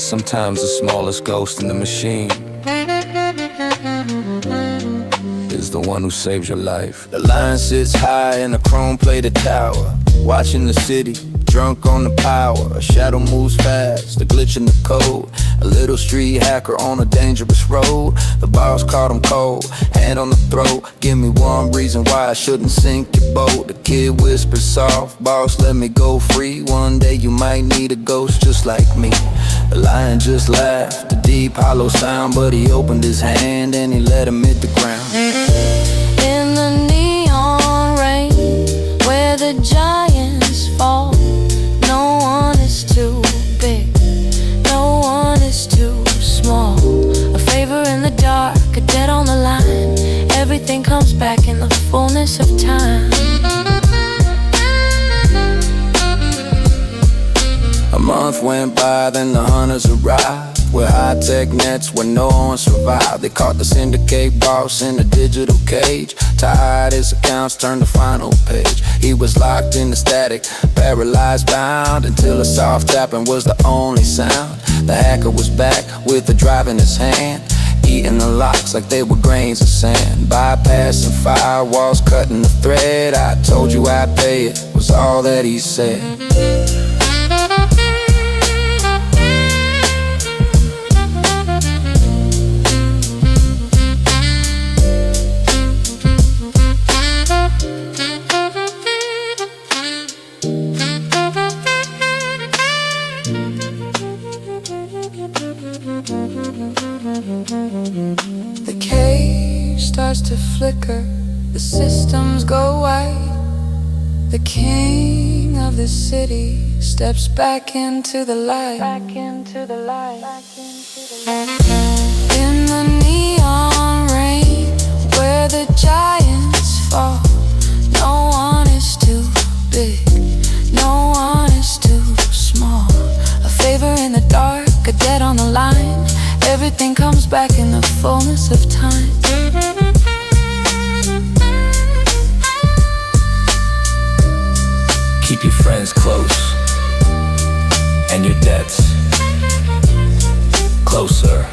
Sometimes the smallest ghost in the machine is the one who saves your life. The lion sits high in a chrome-plated tower, watching the city, drunk on the power. A shadow moves fast, a glitch in the code. A little street hacker on a dangerous road. The boss caught him cold, hand on the throat. Give me one reason why I shouldn't sink your boat. The kid whispers soft, boss, let me go free. One day you might need a ghost just like me. The lion just laughed, a deep hollow sound, but he opened his hand and he let him hit the ground. In the neon rain, where the giants fall, no one is too big, no one is too small. A favor in the dark, a debt on the line. Everything comes back in the fullness of time. A month went by, then the hunters arrived with high-tech nets where no one survived. They caught the syndicate boss in a digital cage. Tied his accounts, turned the final page. He was locked in the static, paralyzed, bound, until a soft tapping was the only sound. The hacker was back with the drive in his hand, eating the locks like they were grains of sand. Bypassing firewalls, cutting the thread. I told you I'd pay it, was all that he said. The cage starts to flicker, the systems go white. The king of the city steps back into the light. In the neon rain, where the giants fall, no one is too big, no one is too small. A favor in the dark, a debt on the line. Everything comes back in the fullness of time. Keep your friends close and your debts closer.